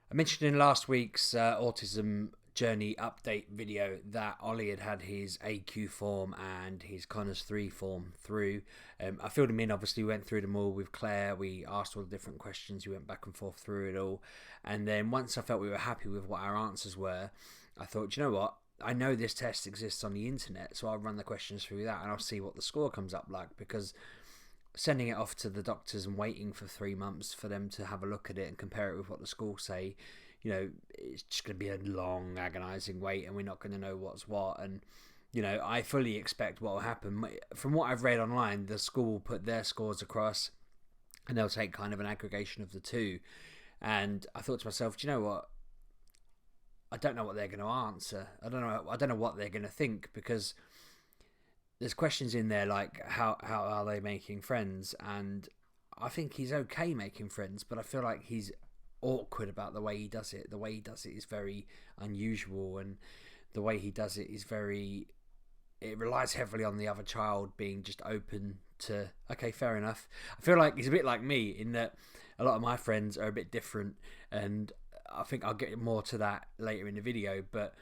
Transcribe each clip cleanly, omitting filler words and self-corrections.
I mentioned in last week's autism journey update video that Ollie had his AQ form and his Connors 3 form through. I filled him in, obviously, we went through them all with Claire. We asked all the different questions, we went back and forth through it all. And then once I felt we were happy with what our answers were, I thought, you know what? I know this test exists on the internet, so I'll run the questions through that and I'll see what the score comes up like, because sending it off to the doctors and waiting for 3 months for them to have a look at it and compare it with what the schools say, it's just going to be a long, agonising wait, and we're not going to know what's what. And I fully expect what will happen. From what I've read online, the school will put their scores across, and they'll take kind of an aggregation of the two. And I thought to myself, do you know what? I don't know what they're going to answer. I don't know what they're going to think, because there's questions in there like how are they making friends, and I think he's okay making friends, but I feel like he's awkward about the way he does it. The way he does it is very unusual, and the way he does it is it relies heavily on the other child being just open to, okay, fair enough. I feel like he's a bit like me in that a lot of my friends are a bit different, and I think I'll get more to that later in the video, but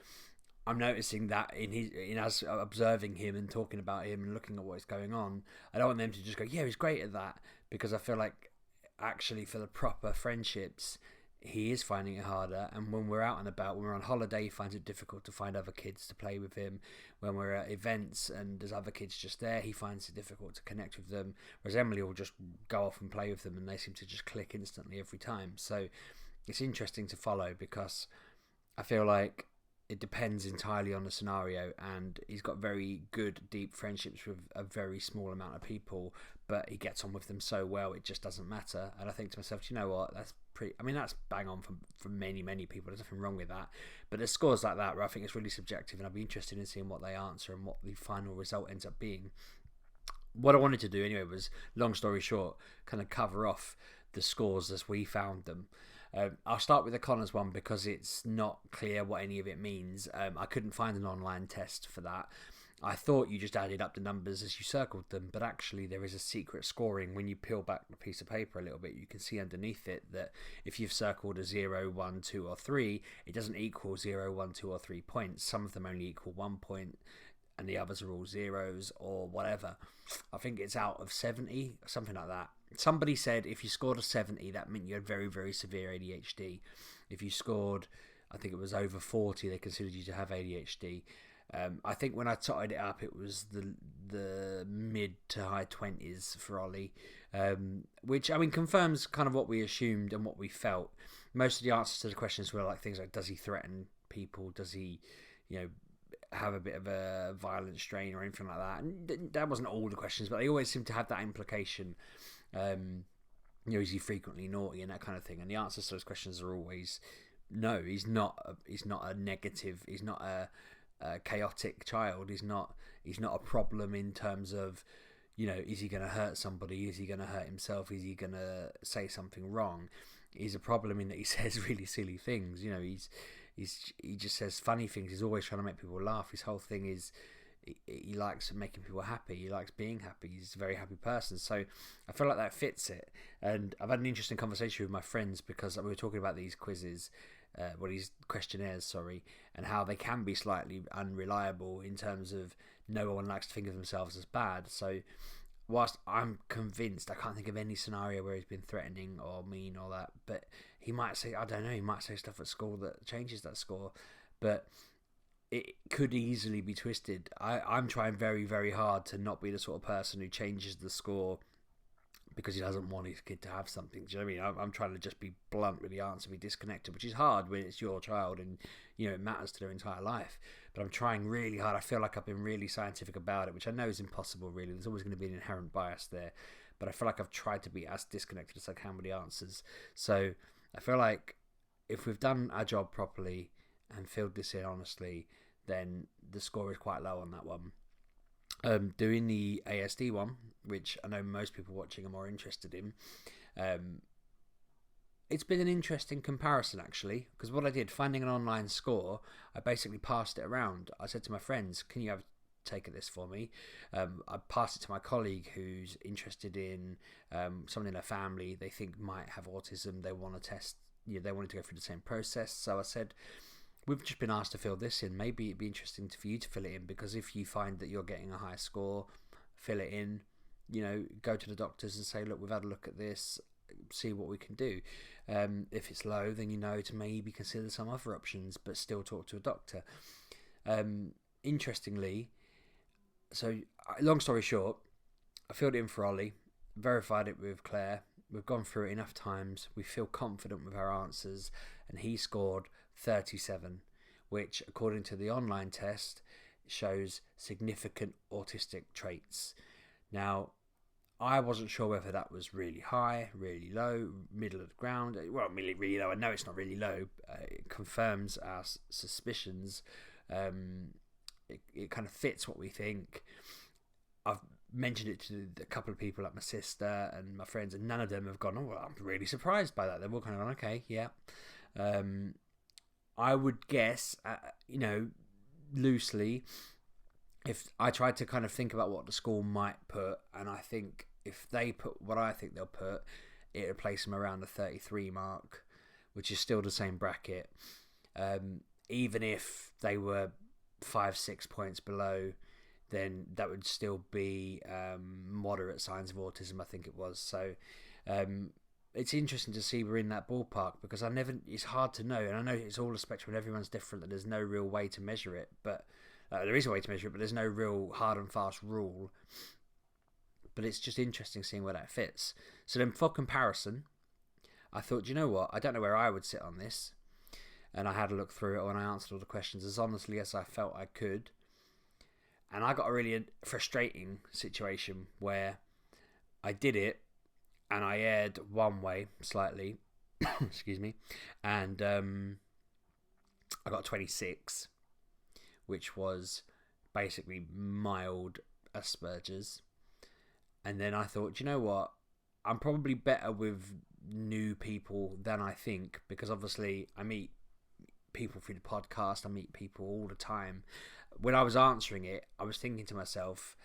I'm noticing that in us observing him and talking about him and looking at what's going on, I don't want them to just go, yeah, he's great at that, because I feel like actually for the proper friendships, he is finding it harder. And when we're out and about, when we're on holiday, he finds it difficult to find other kids to play with him. When we're at events and there's other kids just there, he finds it difficult to connect with them. Whereas Emily will just go off and play with them, and they seem to just click instantly every time. So it's interesting to follow, because I feel like it depends entirely on the scenario, and he's got very good deep friendships with a very small amount of people, but he gets on with them so well it just doesn't matter. And I think to myself, you know what, that's bang on for many people. There's nothing wrong with that, but there's scores like that where I think it's really subjective, and I'd be interested in seeing what they answer and what the final result ends up being. What I wanted to do anyway was, long story short, kind of cover off the scores as we found them. I'll start with the Connors one because it's not clear what any of it means. I couldn't find an online test for that. I thought you just added up the numbers as you circled them, but actually there is a secret scoring. When you peel back the piece of paper a little bit, you can see underneath it that if you've circled a 0, 1, 2 or 3, it doesn't equal 0, 1, 2 or 3 points. Some of them only equal 1 point, and the others are all zeros or whatever. I think it's out of 70, something like that. Somebody said if you scored a 70, that meant you had very, very severe ADHD. If you scored, I think it was over 40, they considered you to have ADHD. I think when I totted it up, it was the mid to high 20s for Ollie, which, I mean, confirms kind of what we assumed and what we felt. Most of the answers to the questions were like things like, does he threaten people? Does he, have a bit of a violent strain or anything like that? And that wasn't all the questions, but they always seem to have that implication. Is he frequently naughty and that kind of thing? And the answers to those questions are always no. He's not a negative. He's not a chaotic child. He's not a problem in terms of, is he going to hurt somebody? Is he going to hurt himself? Is he going to say something wrong? He's a problem in that he says really silly things. He just says funny things. He's always trying to make people laugh. His whole thing is he likes making people happy. He likes being happy. He's a very happy person. So I feel like that fits it. And I've had an interesting conversation with my friends because we were talking about these quizzes, these questionnaires, sorry, and how they can be slightly unreliable in terms of no one likes to think of themselves as bad. So whilst I'm convinced, I can't think of any scenario where he's been threatening or mean or that, but he might say, I don't know, he might say stuff at school that changes that score, but it could easily be twisted. I'm trying very, very hard to not be the sort of person who changes the score because he doesn't want his kid to have something. Do you know what I mean? I'm trying to just be blunt with the answer, be disconnected, which is hard when it's your child and, it matters to their entire life. But I'm trying really hard. I feel like I've been really scientific about it, which I know is impossible, really. There's always going to be an inherent bias there. But I feel like I've tried to be as disconnected as I can with the answers. So I feel like if we've done our job properly and filled this in honestly, then the score is quite low on that one. Doing the ASD one, which I know most people watching are more interested in, it's been an interesting comparison actually, because what I did, finding an online score, I basically passed it around. I said to my friends, can you have a take of this for me? I passed it to my colleague who's interested in someone in their family they think might have autism. They want to test they wanted to go through the same process. So I said, we've just been asked to fill this in. Maybe it'd be interesting for you to fill it in, because if you find that you're getting a high score, fill it in. Go to the doctors and say, look, we've had a look at this, see what we can do. If it's low, then to maybe consider some other options, but still talk to a doctor. Interestingly, so long story short, I filled it in for Ollie, verified it with Claire. We've gone through it enough times. We feel confident with our answers, and he scored 37, which, according to the online test, shows significant autistic traits. Now, I wasn't sure whether that was really high, really low, middle of the ground. Well, really low. I know it's not really low. It confirms our suspicions. It kind of fits what we think. I've mentioned it to a couple of people, like my sister and my friends, and none of them have gone, oh, well, I'm really surprised by that. They've all kind of gone, okay, yeah. I would guess, loosely, if I tried to kind of think about what the school might put, and I think if they put what I think they'll put, it would place them around the 33 mark, which is still the same bracket. Even if they were 5-6 points below, then that would still be moderate signs of autism, I think it was. So it's interesting to see we're in that ballpark, because it's hard to know, and I know it's all a spectrum and everyone's different, and there's no real way to measure it, but there is a way to measure it, but there's no real hard and fast rule. But it's just interesting seeing where that fits. So then, for comparison, I thought, you know what? I don't know where I would sit on this. And I had a look through it, and I answered all the questions as honestly as I felt I could. And I got a really frustrating situation where I did it, and I erred one way slightly. Excuse me. And I got 26. Which was basically mild Asperger's. And then I thought, you know what? I'm probably better with new people than I think, because obviously I meet people through the podcast, I meet people all the time. When I was answering it, I was thinking to myself,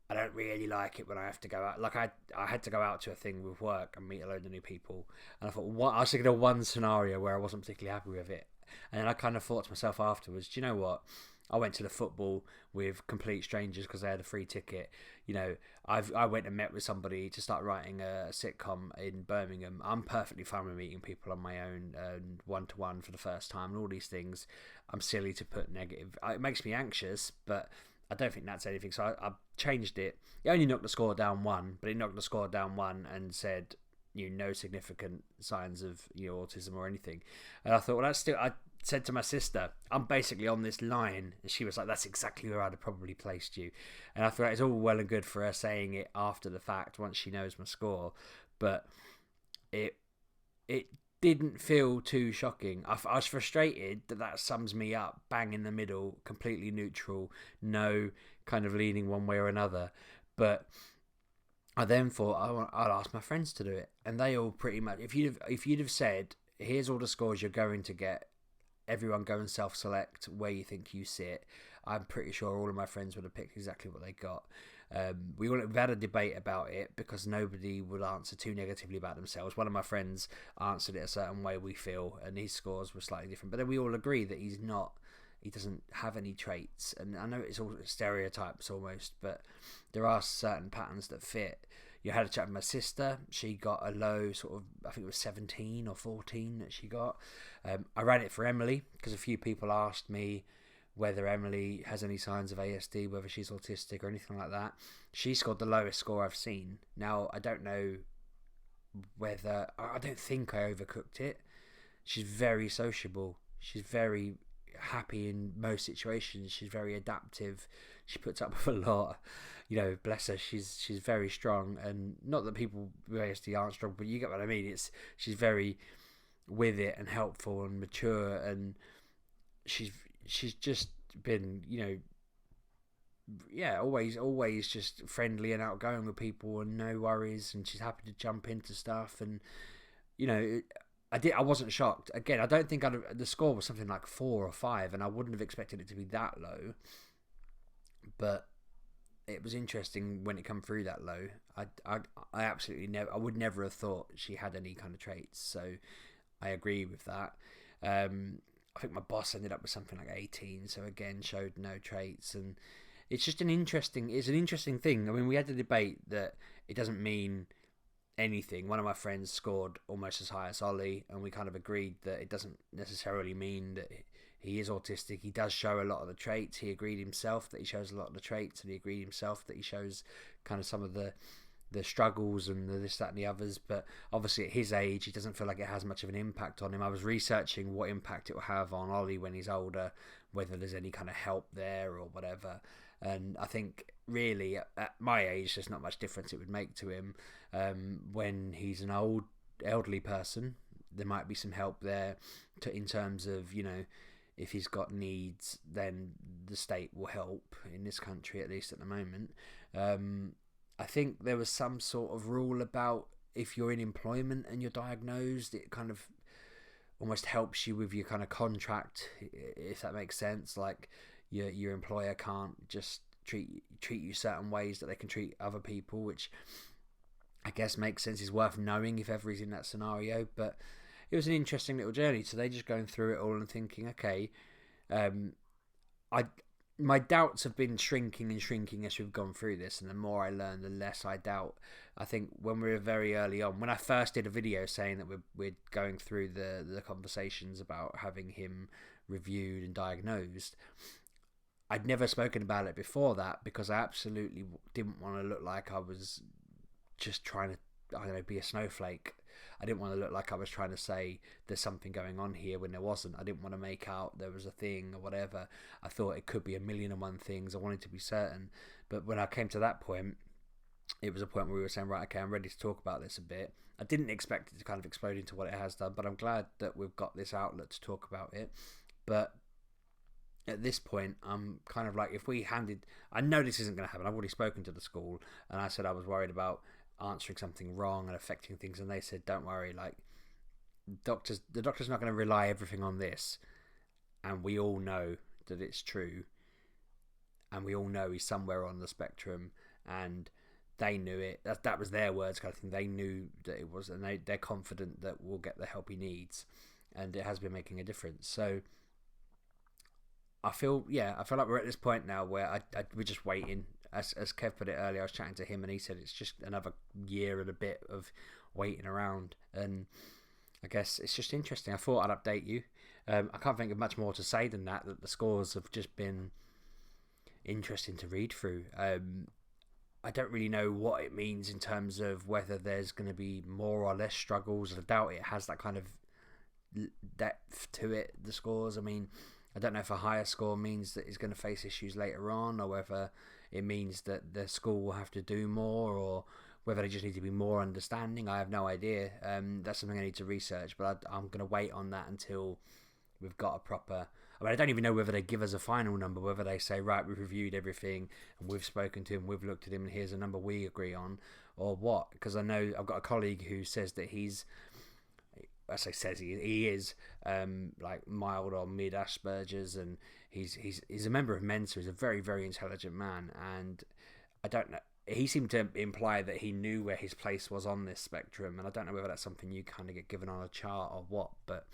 I don't really like it when I have to go out. Like I had to go out to a thing with work and meet a load of new people. And I thought, I was thinking of one scenario where I wasn't particularly happy with it. And then I kind of thought to myself afterwards, do you know what? I went to the football with complete strangers because they had a free ticket. I went and met with somebody to start writing a sitcom in Birmingham. I'm perfectly fine with meeting people on my own and one-to-one for the first time and all these things. I'm silly to put negative. It makes me anxious, but I don't think that's anything. So I changed it. It only knocked the score down 1, but it knocked the score down 1 and said, no significant signs of autism or anything. And I thought, well, that's still. I said to my sister, I'm basically on this line, and she was like, that's exactly where I'd have probably placed you. And I thought it's all well and good for her saying it after the fact once she knows my score, but it didn't feel too shocking. I was frustrated that sums me up bang in the middle, completely neutral, no kind of leaning one way or another. But I then thought I'd ask my friends to do it, and they all pretty much. If you'd have said, here's all the scores you're going to get, everyone go and self-select where you think you sit, I'm pretty sure all of my friends would have picked exactly what they got. We've had a debate about it because nobody would answer too negatively about themselves. One of my friends answered it a certain way, we feel, and his scores were slightly different. But then we all agree that he doesn't have any traits. And I know it's all stereotypes almost, but there are certain patterns that fit. You had a chat with my sister. She got a low sort of, I think it was 17 or 14 that she got. I ran it for Emily because a few people asked me whether Emily has any signs of ASD, whether she's autistic or anything like that. She scored the lowest score I've seen. Now, I don't know whether... I don't think I overcooked it. She's very sociable. She's very happy in most situations. She's very adaptive. She puts up with a lot. Bless her. She's very strong. And not that people with ASD aren't strong, but you get what I mean. She's very with it and helpful and mature, and she's just been, always just friendly and outgoing with people and no worries, and she's happy to jump into stuff. And I wasn't shocked. Again, I don't think the score was something like 4 or 5, and I wouldn't have expected it to be that low. But it was interesting when it come through that low. I absolutely I would never have thought she had any kind of traits. So I agree with that. I think my boss ended up with something like 18, so again showed no traits, and it's an interesting thing. I mean, we had the debate that it doesn't mean anything. One of my friends scored almost as high as Ollie, and we kind of agreed that it doesn't necessarily mean that he is autistic. He does show a lot of the traits. He agreed himself that he shows a lot of the traits, and he agreed himself that he shows kind of some of the struggles and the this, that, and the others. But obviously, at his age, he doesn't feel like it has much of an impact on him. I was researching what impact it will have on Ollie when he's older, whether there's any kind of help there or whatever. And I think really at my age, there's not much difference it would make to him. When he's an elderly person, there might be some help there in terms of, if he's got needs, then the state will help in this country, at least at the moment. I think there was some sort of rule about if you're in employment and you're diagnosed, it kind of almost helps you with your kind of contract, if that makes sense. Like your employer can't just treat you certain ways that they can treat other people, which I guess makes sense, is worth knowing if ever he's in that scenario. But it was an interesting little journey. So they just going through it all and thinking, okay, my doubts have been shrinking and shrinking as we've gone through this, and the more I learn, the less I doubt. I think when we were very early on, when I first did a video saying that we're going through the conversations about having him reviewed and diagnosed, I'd never spoken about it before that because I absolutely didn't want to look like I was just trying to, I don't know, be a snowflake. I didn't want to look like I was trying to say there's something going on here when there wasn't. I didn't want to make out there was a thing or whatever. I thought it could be a million and one things. I wanted to be certain. But when I came to that point, it was a point where we were saying, right, okay, I'm ready to talk about this a bit. I didn't expect it to kind of explode into what it has done, but I'm glad that we've got this outlet to talk about it. But at this point, I'm kind of like, I know this isn't going to happen. I've already spoken to the school, and I said I was worried about answering something wrong and affecting things, and they said, don't worry, like the doctor's not going to rely everything on this, and we all know that it's true, and we all know he's somewhere on the spectrum, and they knew it. That was their words, kind of thing. They knew that it was, and they're confident that we'll get the help he needs, and it has been making a difference. So I feel like we're at this point now where we're just waiting. As Kev put it earlier, I was chatting to him and he said it's just another year and a bit of waiting around, and I guess it's just interesting. I thought I'd update you. I can't think of much more to say than that the scores have just been interesting to read through. I don't really know what it means in terms of whether there's going to be more or less struggles. I doubt it has that kind of depth to it, the scores. I mean, I don't know if a higher score means that he's going to face issues later on, or whether it means that the school will have to do more, or whether they just need to be more understanding. I have no idea. That's something I need to research, but I'm going to wait on that until we've got a proper... I don't even know whether they give us a final number, whether they say, right, we've reviewed everything, and we've spoken to him, we've looked at him, and here's a number we agree on, or what. Because I know I've got a colleague who says that he is like mild or mid Asperger's, and he's a member of Mensa. He's a very, very intelligent man, and I don't know, he seemed to imply that he knew where his place was on this spectrum, and I don't know whether that's something you kind of get given on a chart or what, but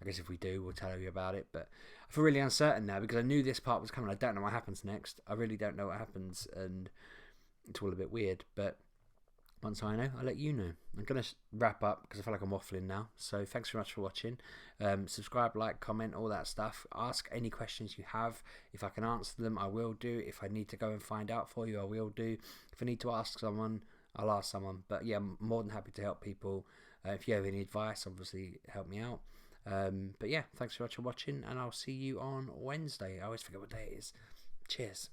I guess if we do, we'll tell you about it. But I feel really uncertain now because I knew this part was coming. I don't know what happens next. I really don't know what happens, and it's all a bit weird, but once I know, I'll let you know. I'm going to wrap up because I feel like I'm waffling now. So thanks very much for watching. Subscribe, like, comment, all that stuff. Ask any questions you have. If I can answer them, I will do. If I need to go and find out for you, I will do. If I need to ask someone, I'll ask someone. But yeah, I'm more than happy to help people. If you have any advice, obviously help me out. But yeah, thanks very much for watching, and I'll see you on Wednesday. I always forget what day it is. Cheers.